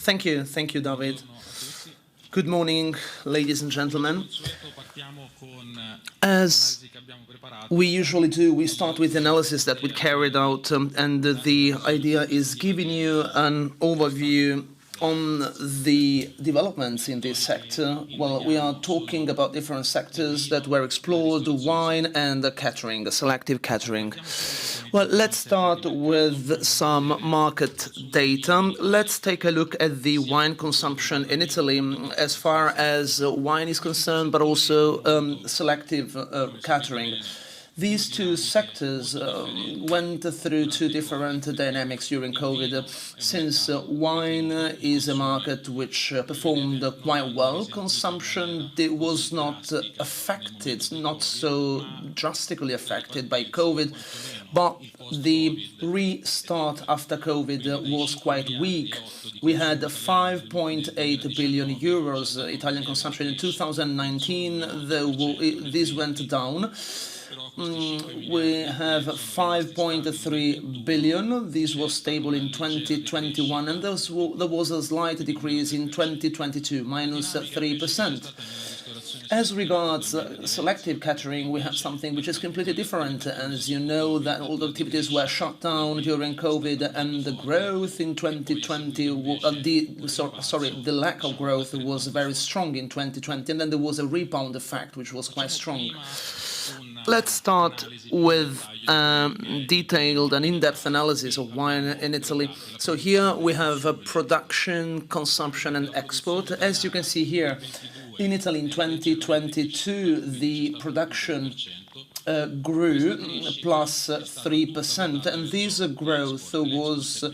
Thank you, David. Good morning, ladies and gentlemen. As we usually do, we start with the analysis that we carried out, and the idea is giving you an overview on the developments in this sector. Well, we are talking about different sectors that were explored, wine and catering, selective catering. Well, let's start with some market data. Let's take a look at the wine consumption in Italy as far as wine is concerned, but also selective catering. These two sectors went through two different dynamics during COVID. Since wine is a market which performed quite well, consumption was not affected, not so drastically affected by COVID, but the restart after COVID was quite weak. We had 5.8 billion euros Italian consumption in 2019, though this went down. We have 5.3 billion. This was stable in 2021, and there was a slight decrease in 2022, minus 3%. As regards selective catering, we have something which is completely different. As you know, that all the activities were shut down during COVID, and the growth in 2020, the lack of growth was very strong in 2020, and then there was a rebound effect, which was quite strong. Let's start with detailed and in-depth analysis of wine in Italy. So here we have production, consumption and export. As you can see here, in Italy in 2022, the production grew plus 3%, and this growth was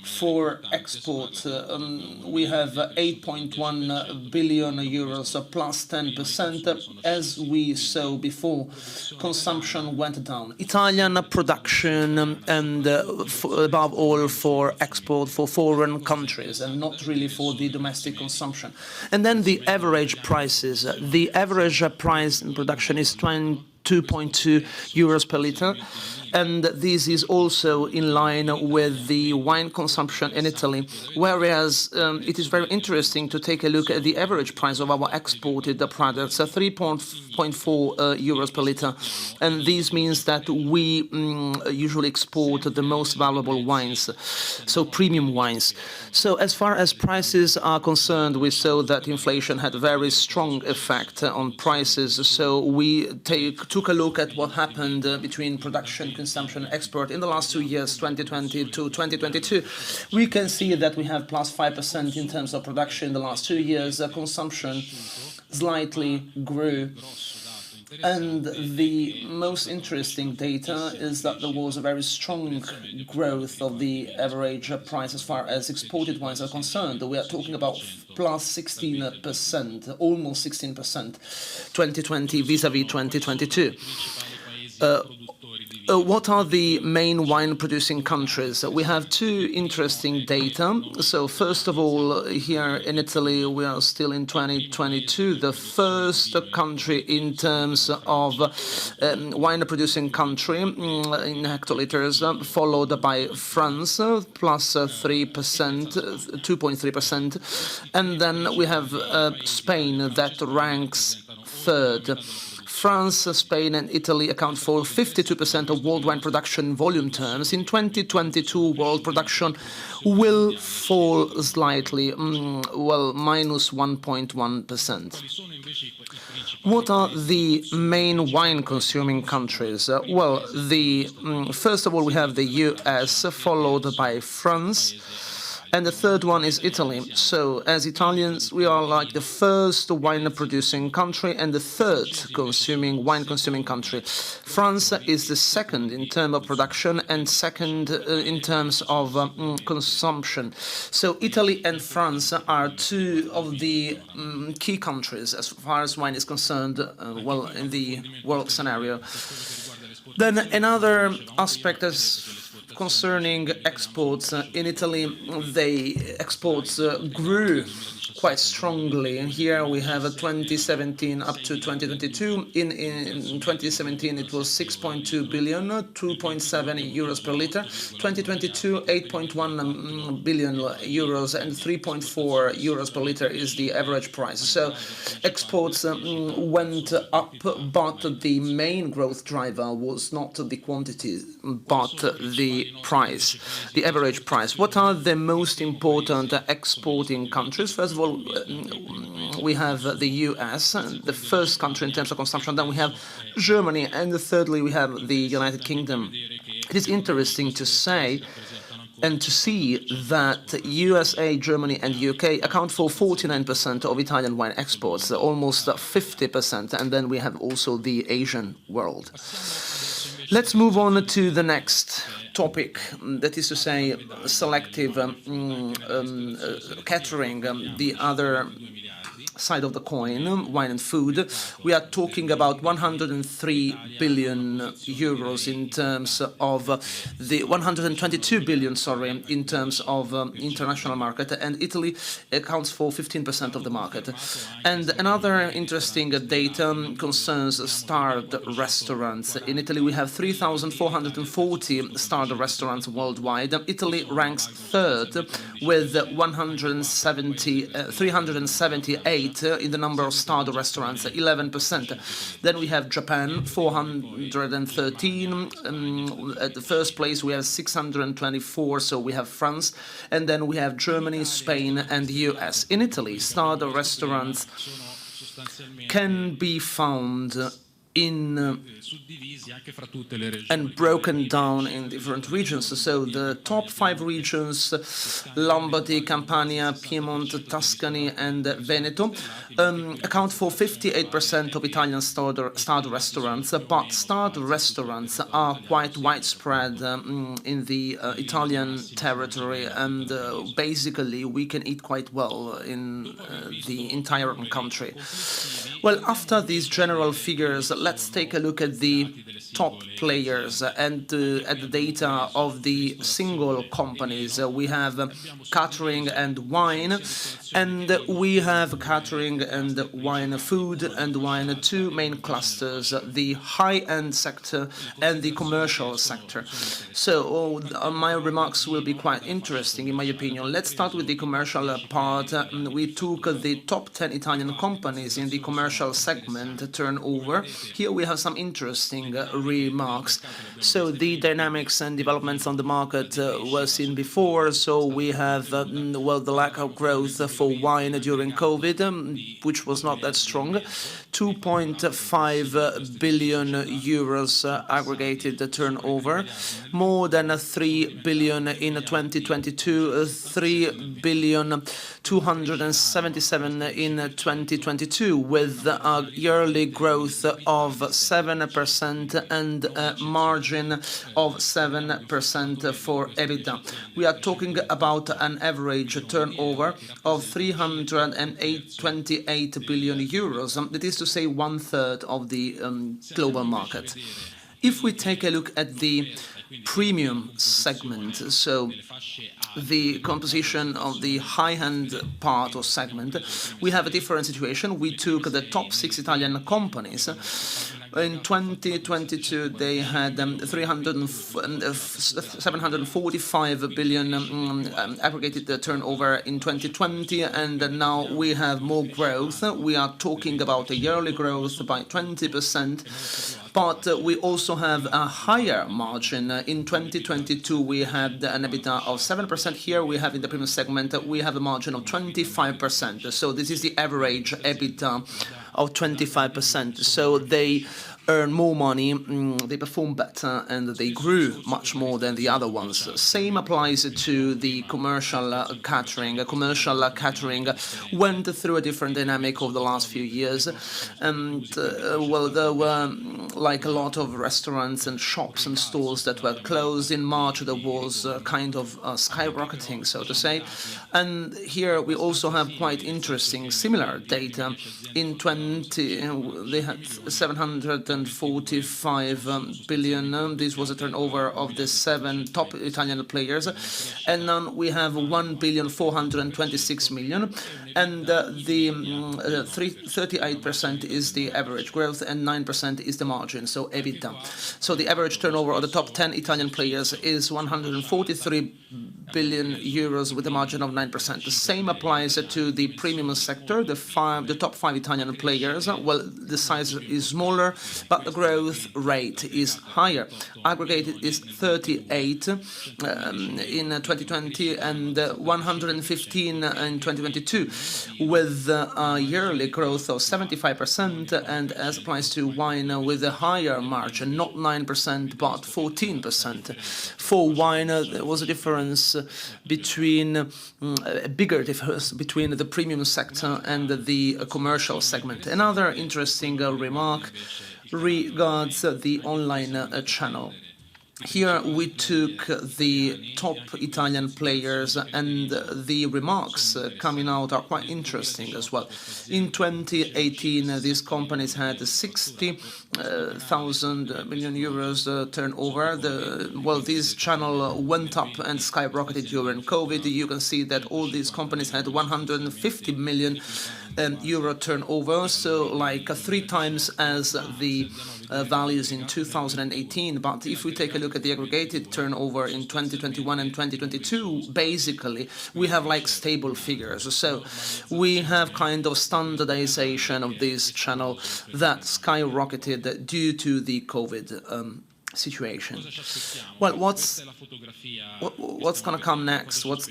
for export. We have 8.1 billion euros, plus 10%. As we saw before, consumption went down. Italian production, and above all for export for foreign countries, and not really for the domestic consumption. And then the average prices. The average price in production is 2.2 euros per litre, and this is also in line with the wine consumption in Italy, whereas it is very interesting to take a look at the average price of our exported products, 3.4 euros per litre, and this means that we usually export the most valuable wines, so premium wines. So as far as prices are concerned, we saw that inflation had a very strong effect on prices, so we took a look at what happened between production, consumption, export in the last 2 years, 2020 to 2022. We can see that we have plus 5% in terms of production in the last 2 years. Consumption slightly grew. And the most interesting data is that there was a very strong growth of the average price as far as exported wines are concerned. We are talking about plus 16%, almost 16%, 2020 vis-à-vis 2022. What are the main wine-producing countries? We have two interesting data. So first of all, here in Italy, we are still in 2022, the first country in terms of wine-producing country in hectoliters, followed by France, plus 3%, 2.3%. And then we have Spain that ranks third. France, Spain and Italy account for 52% of world wine production in volume terms. In 2022, world production will fall slightly, minus 1.1%. What are the main wine-consuming countries? First of all, we have the US, followed by France. And the third one is Italy. So, as Italians, we are like the first wine-producing country and the third wine-consuming country. France is the second in terms of production and second in terms of consumption. So, Italy and France are two of the key countries as far as wine is concerned, in the world scenario. Then another aspect is concerning exports, in Italy, exports grew quite strongly. And here we have a 2017 up to 2022. In 2017, it was 6.2 billion, 2.7 euros per liter. 2022, 8.1 billion euros and 3.4 euros per liter is the average price. So exports went up, but the main growth driver was not the quantity, but the price, the average price. What are the most important exporting countries? First of all, we have the US, the first country in terms of consumption. Then we have Germany, and thirdly we have the United Kingdom. It is interesting to say and to see that USA, Germany and UK account for 49% of Italian wine exports, almost 50%, and then we have also the Asian world. Let's move on to the next topic, that is to say, selective catering, the other side of the coin, wine and food. We are talking about 103 billion euros in terms of the 122 billion, sorry, in terms of international market, and Italy accounts for 15% of the market. And another interesting data concerns starred restaurants. In Italy, we have 3,440 starred restaurants worldwide. Italy ranks third with 378 in the number of starred restaurants, 11%. Then we have Japan, 413. At the first place, we have 624, so we have France. And then we have Germany, Spain, and the US. In Italy, starred restaurants can be found in and broken down in different regions. So the top 5 regions, Lombardy, Campania, Piedmont, Tuscany and Veneto, account for 58% of Italian starred restaurants, but starred restaurants are quite widespread in the Italian territory, and basically we can eat quite well in the entire country. Well, after these general figures, let's take a look at the top players and at the data of the single companies. We have catering and wine, and we have catering and wine, food and wine, 2 main clusters, the high-end sector and the commercial sector. So my remarks will be quite interesting in my opinion. Let's start with the commercial part. We took the top 10 Italian companies in the commercial segment turnover. Here we have some interesting remarks. So the dynamics and developments on the market were seen before. So we have well, the lack of growth for wine during COVID, which was not that strong. 2.5 billion euros aggregated turnover, more than 3 billion in 2022, 3 billion 277 in 2022, with a yearly growth of 7% and a margin of 7% for EBITDA. We are talking about an average turnover of 328 billion euros. That is to say, 1/3 of the global market. If we take a look at the premium segment, so the composition of the high-end part or segment, we have a different situation. We took the top 6 Italian companies. In 2022, they had 745 billion aggregated turnover in 2020, and now we have more growth. We are talking about a yearly growth by 20%. But we also have a higher margin. In 2022, we had an EBITDA of 7%. Here we have in the premium segment, we have a margin of 25%. So this is the average EBITDA of 25%. So they earn more money, they perform better, and they grew much more than the other ones. Same applies to the commercial catering. Commercial catering went through a different dynamic over the last few years, and well, there were like a lot of restaurants and shops and stores that were closed. In March, there was kind of skyrocketing, so to say. And here we also have quite interesting similar data. In 20, they had 700 145 billion. This was a turnover of the 7 top Italian players. And now we have 1,426 million. And the 38% is the average growth and 9% is the margin, so EBITDA. So the average turnover of the top 10 Italian players is 143 billion euros with a margin of 9%. The same applies to the premium sector, the top 5 Italian players. Well, the size is smaller, but the growth rate is higher. Aggregated is 38 in 2020 and 115 in 2022, with a yearly growth of 75%, and as applies to wine with a higher margin, not 9% but 14%. For wine, there was a difference between a bigger difference between the premium sector and the commercial segment. Another interesting remark regards the online channel. Here we took the top Italian players, and the remarks coming out are quite interesting as well. In 2018, these companies had 60,000 million euros turnover. This channel went up and skyrocketed during COVID. You can see that all these companies had 150 million euro turnover, so like 3 times as the values in 2018. But if we take a look at the aggregated turnover in 2021 and 2022, basically we have like stable figures. So we have kind of standardization of this channel that skyrocketed due to the COVID situation. Well, what's going to come next? What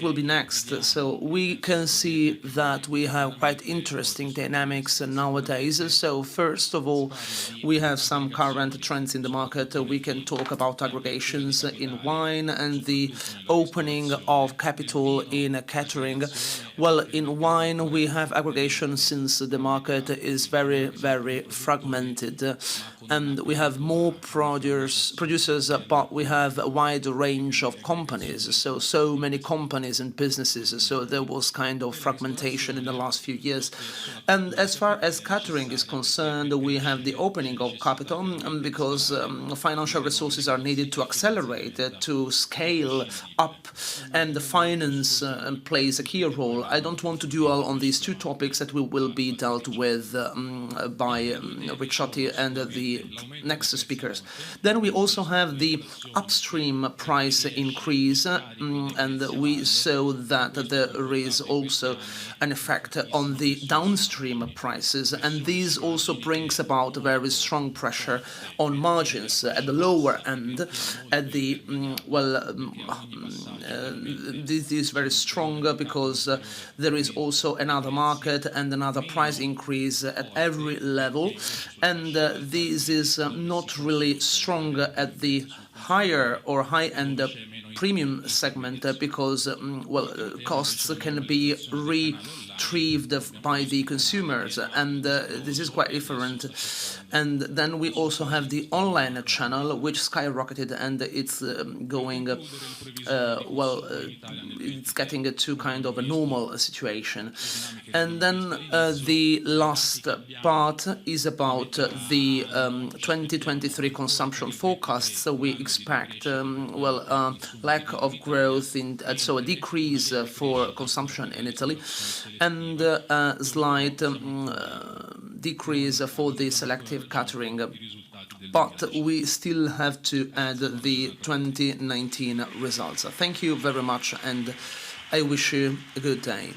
will be next? So we can see that we have quite interesting dynamics nowadays. So first of all, we have some current trends in the market. We can talk about aggregations in wine and the opening of capital in catering. Well, in wine we have aggregation since the market is very, very fragmented, and we have more producers, but we have a wide range of companies. So many companies and businesses. So there was kind of fragmentation in the last few years. And as far as catering is concerned, we have the opening of capital because financial resources are needed to accelerate, to scale up, and the finance plays a key role. I don't want to dwell on these 2 topics that will be dealt with by Ricciotti and the next speakers. Then we also have the upstream price increase, and we saw that there is also an effect on the downstream prices, and this also brings about a very strong pressure on margins at the lower end. At the this is very strong because there is also another market and another price increase at every level, and this is not really strong at the higher or high-end premium segment because costs can be retrieved by the consumers, and this is quite different. And then we also have the online channel, which skyrocketed, and it's going it's getting to kind of a normal situation. And then the last part is about the 2023 consumption forecasts. So we expect lack of growth so a decrease for consumption in Italy, and a slight decrease for the selective catering. But we still have to add the 2019 results. Thank you very much, and I wish you a good day.